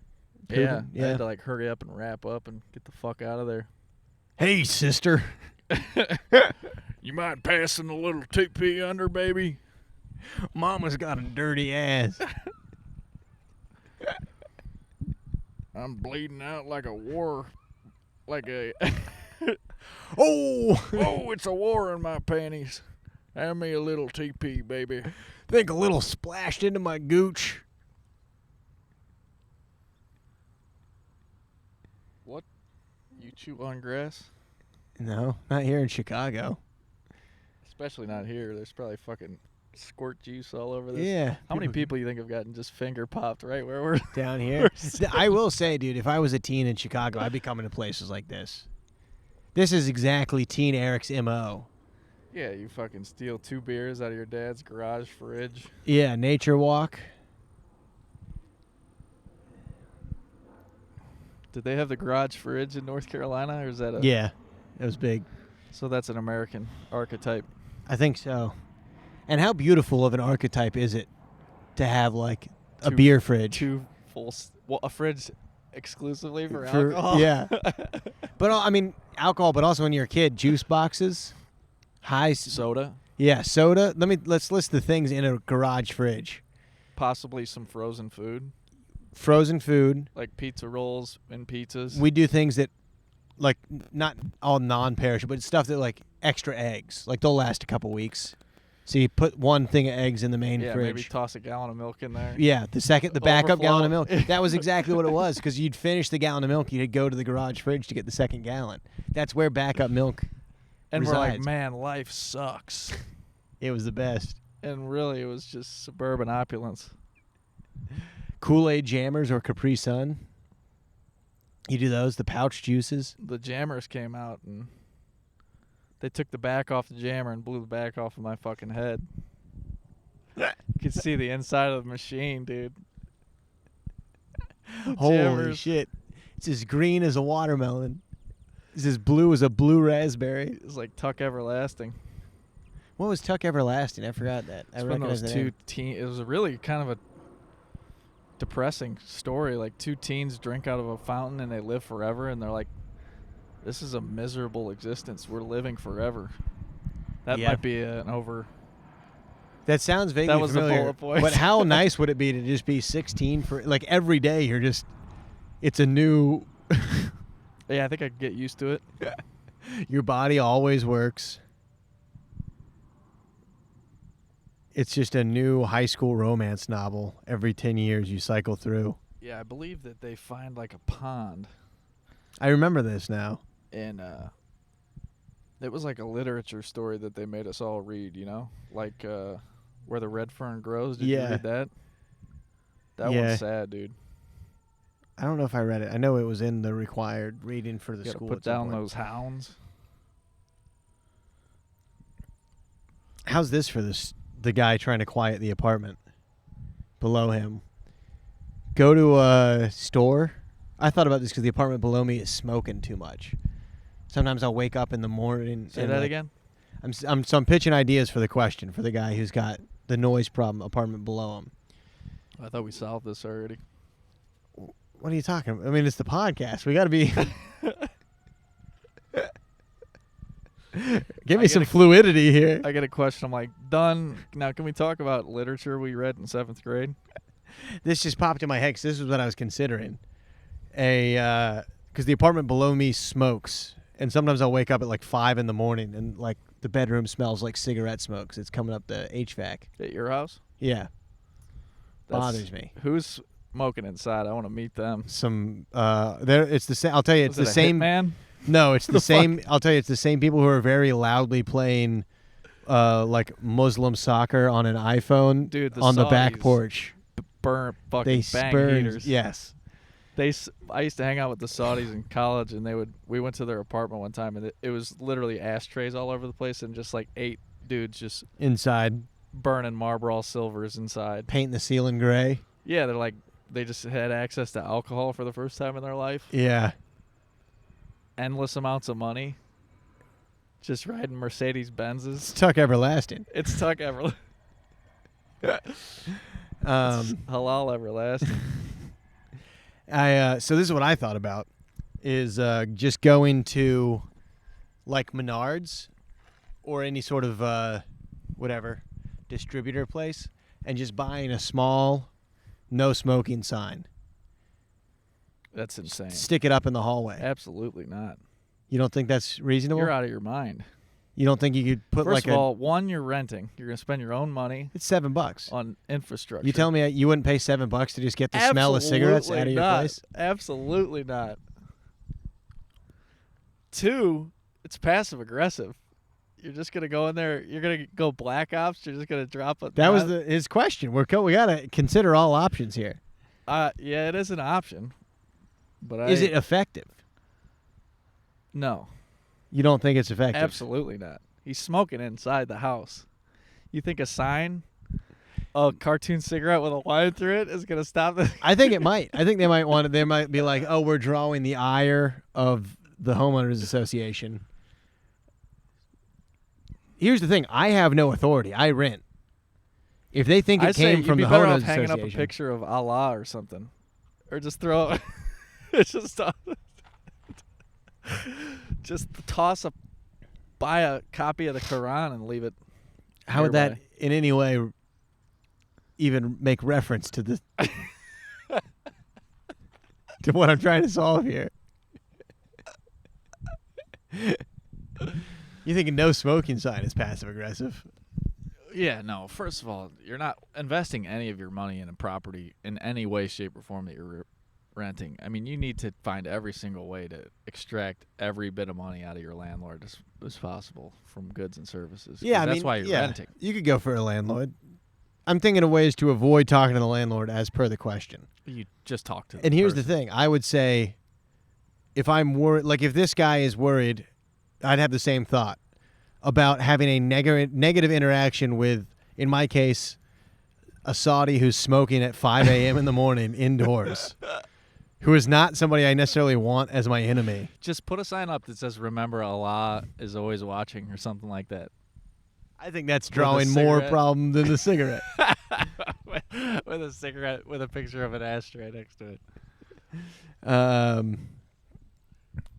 Yeah. I had to like hurry up and wrap up and get the fuck out of there. Hey, sister. You mind passing a little TP under, baby? Mama's got a dirty ass. I'm bleeding out like a war. Like a... Oh, it's a war in my panties. Have me a little TP, baby. Think a little splashed into my gooch. What? You chew on grass? No, not here in Chicago. Especially not here. There's probably fucking squirt juice all over this. Yeah. How many people you think have gotten just finger popped right where we're down here? I will say, dude, if I was a teen in Chicago, I'd be coming to places like this. This is exactly Teen Eric's MO. Yeah, you fucking steal 2 beers out of your dad's garage fridge. Yeah, nature walk. Did they have the garage fridge in North Carolina, or is that a... Yeah, it was big. So that's an American archetype. I think so. And how beautiful of an archetype is it to have, like, a Two- beer fridge? 2 full... a fridge exclusively for alcohol? Yeah. But, I mean, alcohol, but also when you're a kid, juice boxes, Soda, Yeah, soda. Let's list the things in a garage fridge. possibly some frozen food, Frozen food. like pizza rolls and pizzas. We do things that, like, not all non-perishable, but stuff that, like, extra eggs. Like, they'll last a couple weeks. So you put one thing of eggs in the main yeah, fridge. maybe toss a gallon of milk in there. Yeah, the backup gallon of milk. Overflow. That was exactly what it was, because you'd finish the gallon of milk, you'd go to the garage fridge to get the second gallon. That's where backup milk And we're like, resides. man, life sucks. It was the best. And really, it was just suburban opulence. Kool-Aid jammers or Capri Sun. You do those, the pouch juices. The jammers came out, and they took the back off the jammer and blew the back off of my fucking head. You could see the inside of the machine, dude. Holy Jammers. shit. It's as green as a watermelon. It's as blue as a blue raspberry. It was like Tuck Everlasting. What was Tuck Everlasting? I forgot that. I It's when recognize those the two name. it was a really kind of a depressing story. Like 2 teens drink out of a fountain and they live forever, and they're like, this is a miserable existence. We're living forever. That Yeah. might be an over... That sounds vaguely That was the familiar. bullet point. But how nice would it be to just be 16 for, like, every day you're just, it's a new, Yeah, I think I could get used to it. your body always works. It's just a new high school romance novel every 10 years you cycle through. Yeah, I believe that they find like a pond, I remember this now. and it was like a literature story that they made us all read, you know? Like Where the Red Fern Grows. Did you Yeah. read that? That Yeah. one's sad, dude. I don't know if I read it. I know it was in the required reading for the You gotta school. put at some down point. those hounds. How's this for the guy trying to quiet the apartment below him? Go to a store. I thought about this because the apartment below me is smoking too much. Sometimes I'll wake up in the morning. Say and, that like, again? I'm pitching ideas for the question for the guy who's got the noise problem apartment below him. I thought we solved this already. What are you talking about? I mean, it's the podcast. We got to be. Give me I some get a- fluidity here. I get a question. I'm like, done. Now, can we talk about literature we read in 7th grade? This just popped in my head because this is what I was considering. Because the apartment below me smokes, and sometimes I'll wake up at like 5 in the morning, and like the bedroom smells like cigarette smoke. 'Cause it's coming up the HVAC. At your house? Yeah, That's- bothers me. Who's smoking inside? I want to meet them. Some there. It's the same. I'll tell you, it's Was the it a same. Hitman? No, it's the The same. I'll tell you, it's the same people who are very loudly playing, like Muslim soccer on an iPhone, Dude, the on the back Saudis porch. Burn fucking They bang spurn. heaters. Yes. I used to hang out with the Saudis in college, and we went to their apartment one time, and it was literally ashtrays all over the place, and just like 8 dudes just Inside, burning Marlboro silvers inside. painting the ceiling gray. Yeah, they just had access to alcohol for the first time in their life. Yeah. Endless amounts of money. Just riding Mercedes It's Benzes. Tuck Everlasting. It's Tuck Everlasting. Halal Everlasting. So this is what I thought about is just going to like Menards or any sort of whatever distributor place and just buying a small no smoking sign. That's insane. Stick it up in the hallway. Absolutely not. You don't think that's reasonable? You're out of your mind. You don't think you could put First like of all, one, you're renting. You're going to spend your own money it's $7. on infrastructure. You tell me you wouldn't pay $7 to just get the smell of cigarettes out of your not. place? Absolutely not. 2, it's passive aggressive. You're just gonna go in there. You're gonna go black ops. You're just gonna drop a. That was his question. We gotta consider all options here. Yeah, it is an option, but Is it effective? No, You don't think it's effective? absolutely not. He's smoking inside the house. You think a sign, a cartoon cigarette with a line through it, is gonna stop this? I think it might. I think they might want to. They might be like, "Oh, we're drawing the ire of the homeowners association." Here's the thing: I have no authority. I rent. If they think it came from the better off homeowners hanging up a association, picture of Allah or something, or just throw. It's just just buy a copy of the Quran and leave it. how would nearby. that in any way even make reference to the to what I'm trying to solve here? You think a no smoking sign is passive aggressive? Yeah, no. First of all, you're not investing any of your money in a property in any way, shape, or form that you're renting. I mean, you need to find every single way to extract every bit of money out of your landlord as possible from goods and services. 'Cause Yeah, that's why you're renting. You could go for a landlord. I'm thinking of ways to avoid talking to the landlord as per the question. You just talk to them. And here's the thing. I would say if I'm worried, like if this guy is worried, I'd have the same thought about having a negative interaction with, in my case, a Saudi who's smoking at 5 a.m. in the morning indoors, who is not somebody I necessarily want as my enemy. Just put a sign up that says, "Remember, Allah is always watching," or something like that. I think that's drawing more problem than the cigarette. With a cigarette with a picture of an ashtray next to it.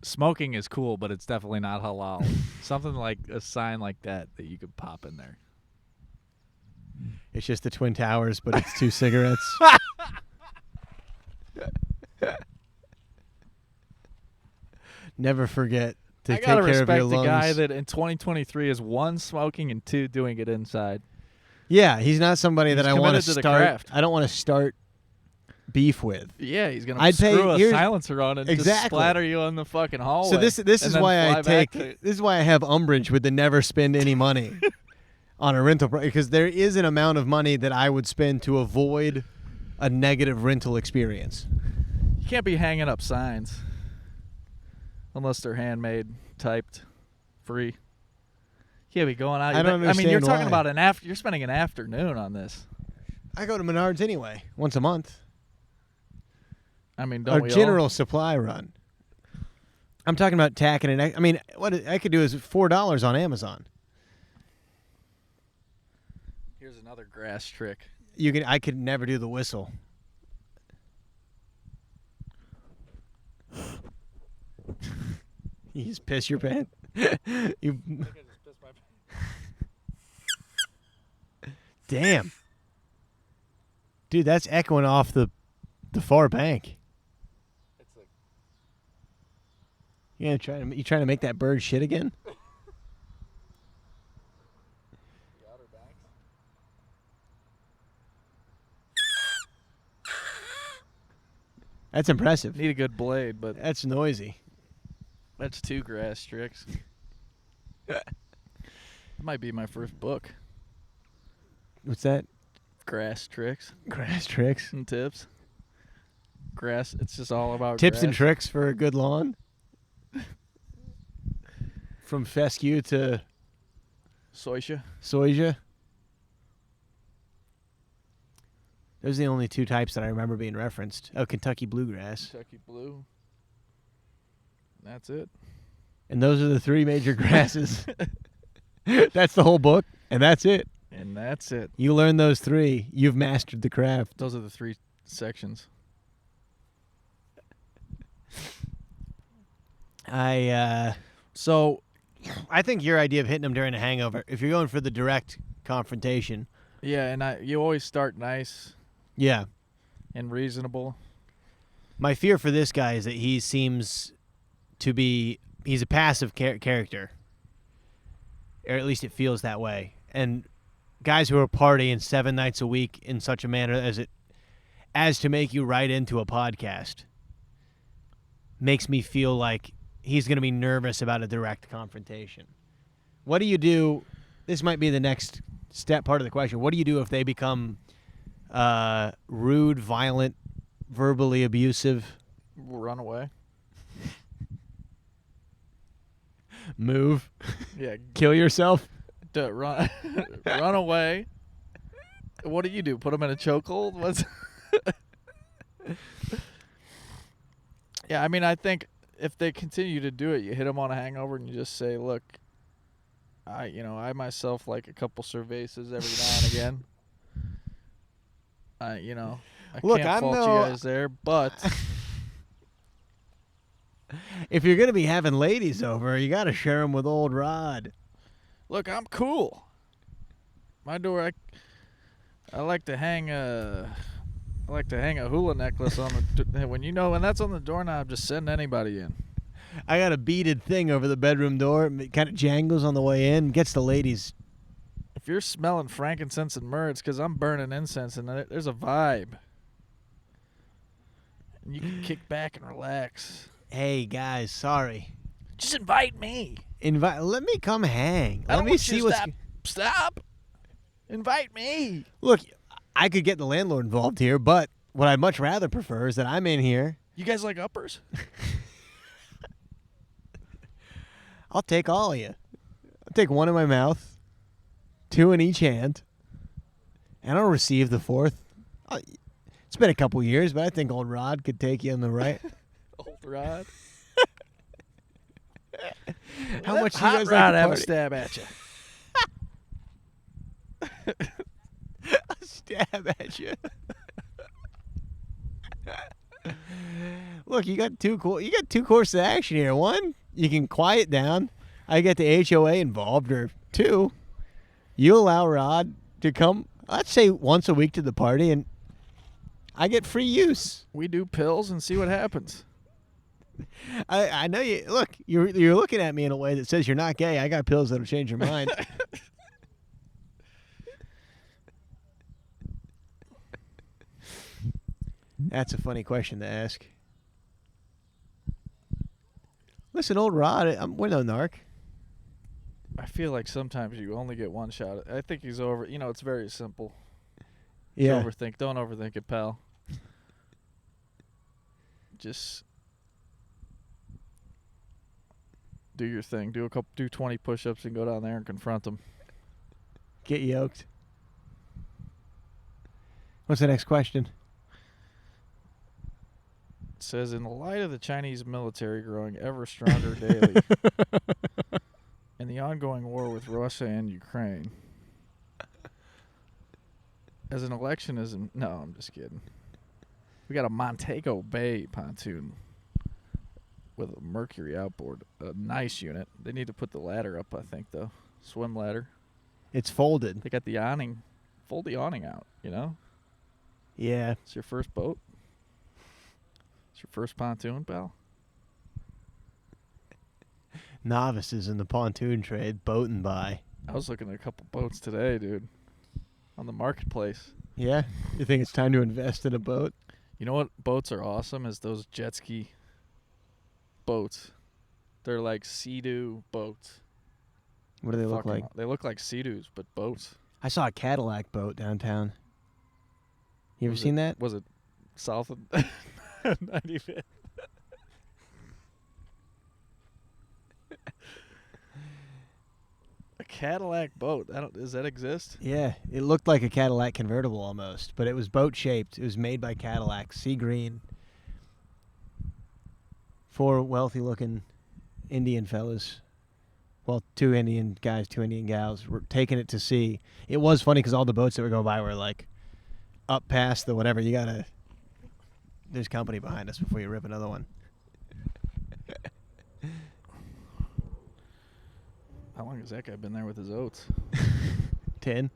Smoking is cool, but it's definitely not halal. Something like a sign like that you could pop in there. It's just the Twin Towers, but it's 2 cigarettes. Never forget to take care of your lungs. I gotta respect the guy that in 2023 is 1, smoking, and 2, doing it inside. Yeah, he's not somebody that I want to committed to the start. craft. I don't want to start beef with. Yeah, he's gonna I'd screw pay- a silencer on and just splatter you on the fucking hallway. So this and is then why fly back to- this is why I have umbrage with the never spend any money on a rental because there is an amount of money that I would spend to avoid a negative rental experience. You can't be hanging up signs unless they're handmade, typed, free. You can't be going out. I don't understand you're talking why. about you're spending an afternoon on this. I go to Menards anyway, once a month. I mean, don't A we general all? supply run. I'm talking about tacking it. I mean, what I could do is $4 on Amazon. Here's another grass trick. I could never do the whistle. You just piss your pants. You. Damn. Dude, that's echoing off the far bank. It's like You trying to make that bird shit again? the Outer Banks. That's impressive. Need a good blade, but That's noisy. that's 2 grass tricks. That might be my first book. What's that? Grass tricks Grass tricks. and tips. Grass. It's just all about Tips grass. and tricks for a good lawn. From fescue to Soisha. soja. Those are the only 2 types that I remember being referenced. Oh, Kentucky bluegrass. Kentucky blue. That's it. And those are the 3 major grasses. That's the whole book, and that's it. And that's it. You learn those 3, you've mastered the craft. Those are the 3 sections. So I think your idea of hitting them during a hangover, if you're going for the direct confrontation, Yeah, and you always start nice yeah. and reasonable. My fear for this guy is that he seems to be he's a passive character, or at least it feels that way. And guys who are partying 7 nights a week in such a manner as to make you write into a podcast makes me feel like he's going to be nervous about a direct confrontation. What do you do? This might be the next step part of the question. What do you do if they become rude, violent, verbally abusive? Run away. Move. Yeah, Kill yourself. run, run away. What do? Put them in a chokehold? What's? Yeah, I mean, I think if they continue to do it, you hit them on a hangover and you just say, "Look, I myself like a couple cervezas every now and again. I Look, can't I'm fault no- you guys there, but If you're gonna be having ladies over, you gotta share them with old Rod. look, I'm cool. My door, I like to hang a hula necklace on the when that's on the doorknob. Just send anybody in. I got a beaded thing over the bedroom door. It kind of jangles on the way in. Gets the ladies. If you're smelling frankincense and myrrh, it's because I'm burning incense, and there's a vibe. And you can kick back and relax. Hey guys, sorry. Just invite me. Let me come hang. I Let don't me want see you to what's. Stop. Invite me. Look, I could get the landlord involved here, but what I'd much rather prefer is that I'm in here. You guys like uppers? I'll take all of you. I'll take one in my mouth, 2 in each hand, and I'll receive the 4th. It's been a couple years, but I think old Rod could take you in the right. Old Rod. How much do you Hot guys Rod like to have a party? stab at you? Stab at you. Look, you got two courses of action here. One, you can quiet down. I get the HOA involved, or 2, you allow Rod to come, let's say once a week to the party, and I get free use. We do pills and see what happens. I know you. Look, you're looking at me in a way that says you're not gay. I got pills that'll change your mind. That's a funny question to ask. Listen, old Rod, we're no narc. I feel like sometimes you only get one shot. I think he's over. It's very simple. Yeah. Don't overthink it, pal. Just do your thing. Do 20 push-ups and go down there and confront them. Get yoked. What's the next question? It says, in the light of the Chinese military growing ever stronger daily and the ongoing war with Russia and Ukraine, as an election is no, I'm just kidding. We got a Montego Bay pontoon with a Mercury outboard, a nice unit. They need to put the ladder up, I think, though. Swim ladder. It's folded. They got the awning. Fold the awning out, Yeah. It's your first boat. It's your first pontoon, pal. Novices in the pontoon trade, boating by. I was looking at a couple boats today, dude, on the marketplace. Yeah? You think it's time to invest in a boat? You know what boats are awesome is those jet ski boats. They're like Sea-Doo boats. What do they look like? They look like Sea-Doos, but boats. I saw a Cadillac boat downtown. You ever seen that? Was it south of 95th? A Cadillac boat. Does that exist? Yeah, it looked like a Cadillac convertible almost, but it was boat shaped. It was made by Cadillac, sea green. 4 wealthy looking Indian fellas. Well, 2 Indian guys, 2 Indian gals were taking it to sea. It was funny because all the boats that were going by were like up past the whatever. There's company behind us before you rip another one. How long has that guy been there with his oats? 10?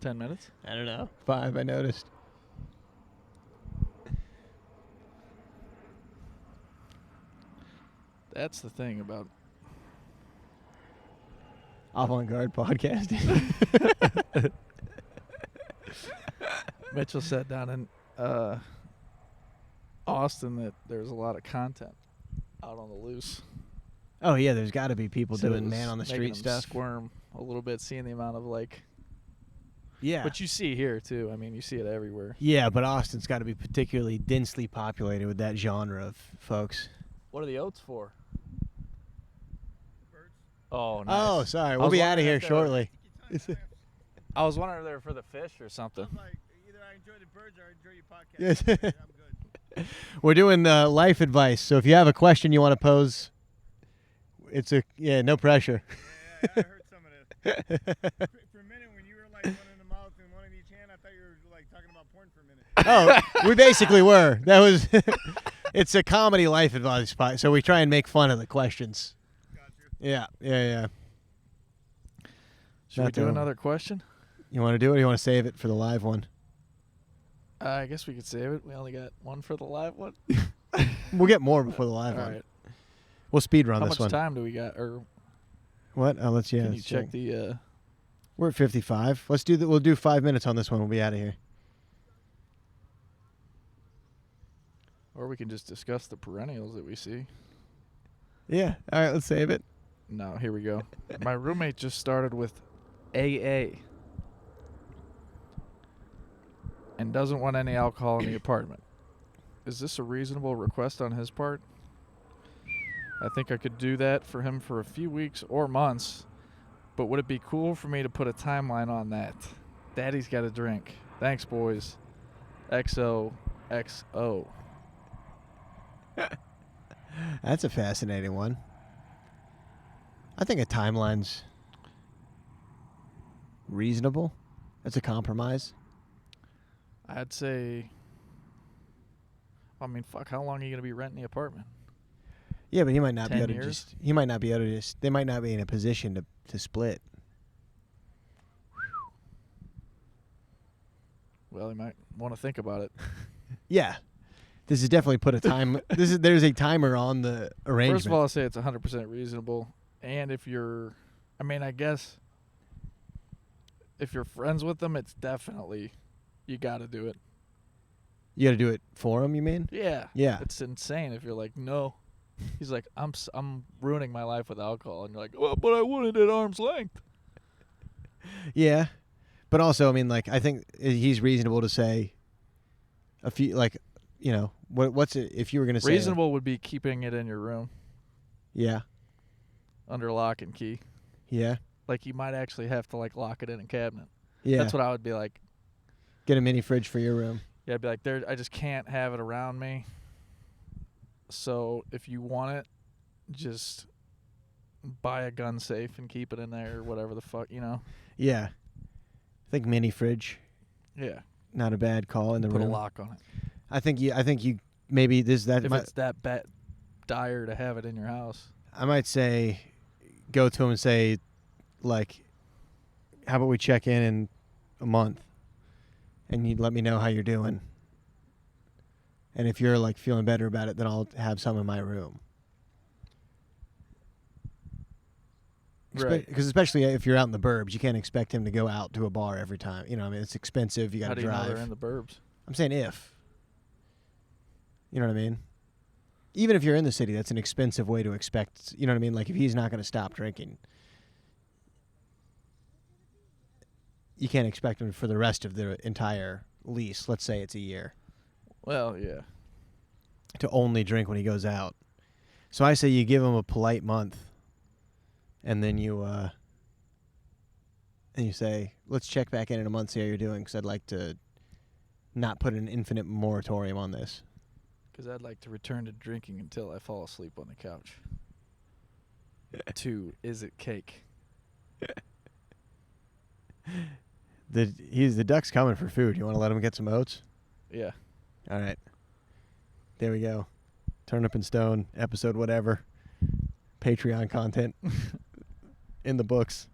10 minutes? I don't know. 5, I noticed. That's the thing about Avant-garde podcasting. Mitchell said down in Austin that there's a lot of content out on the loose. Oh, yeah, there's got to be people So doing it's man-on-the-street making them stuff. squirm a little bit, seeing the amount of Yeah. But you see here too. I mean, you see it everywhere. Yeah, but Austin's got to be particularly densely populated with that genre of folks. What are the oats for? Birds Oh, nice. Oh, sorry. I We'll was be out of wondering here if they were- shortly. I was wondering if they were for the fish or something. Either I enjoy the birds or I enjoy your podcast. Yes. I'm good. We're doing life advice. So if you have a question you want to pose, no pressure. Yeah, I heard some of this. For a minute, when you were like one in the mouth and one in each hand, I thought you were like talking about porn for a minute. Oh, we basically were. That was. It's a comedy life advice spot, so we try and make fun of the questions. Got you. Yeah. Should we Not do the- another question? You want to do it, or you want to save it for the live one? I guess we could save it. We only got one for the live one. We'll get more before the live All one. right. We'll speed run How this much one. time do we got? Or What? Oh, let's can you let's check the? We're at 55. Let's do that. We'll do 5 minutes on this one. We'll be out of here. Or we can just discuss the perennials that we see. Yeah. All right. Let's save it. No, here we go. My roommate just started with AA and doesn't want any alcohol in the apartment. Is this a reasonable request on his part? I think I could do that for him for a few weeks or months, but would it be cool for me to put a timeline on that? Daddy's got a drink. Thanks, boys. XOXO. That's a fascinating one. I think a timeline's reasonable. That's a compromise. I'd say, I mean, fuck, how long are you going to be renting the apartment? Yeah, but he might not be 10 able to years? just. He might not be able to just. They might not be in a position to split. Well, he might want to think about it. Yeah, this is definitely put a time. There's a timer on the arrangement. First of all, I'll say it's 100% reasonable. And if you're, I mean, I guess if you're friends with them, it's definitely, you got to do it. you got to do it for him. You mean? Yeah. Yeah. It's insane if you're like, no. He's like, I'm ruining my life with alcohol. And you're like, well, but I wanted it at arm's length. Yeah, but also, I mean, like, I think he's reasonable to say a few, like, you know, what's it if you were gonna say Reasonable would be keeping it in your room Yeah, under lock and key. yeah, Like, you might actually have to, like, lock it in a cabinet. yeah. That's what I would be like. Get a mini fridge for your room. Yeah, I'd be like, I just can't have it around me. So if you want it, just buy a gun safe and keep it in there or whatever the fuck, you know? Yeah, I think mini fridge, Yeah. not a bad call in the Put room. a lock on it. I think you maybe that If might, it's that dire to have it in your house. I might say go to him and say, like, how about we check in a month, and you let me know how you're doing. And if you're like feeling better about it, then I'll have some in my room. Right. Because especially if you're out in the burbs, you can't expect him to go out to a bar every time. You know, I mean, it's expensive. You got How to do you know drive. they're in the burbs? I'm saying if. You know what I mean? Even if you're in the city, that's an expensive way to expect. You know what I mean? Like, if he's not going to stop drinking, you can't expect him for the rest of the entire lease. Let's say it's a year. Well, yeah. To only drink when he goes out. So I say you give him a polite month, and then you say, let's check back in a month, see how you're doing, because I'd like to not put an infinite moratorium on this. Because I'd like to return to drinking until I fall asleep on the couch. 2, is it cake? The duck's coming for food. You want to let him get some oats? Yeah. All right. There we go. Turnip and Stone, episode whatever. Patreon content in the books.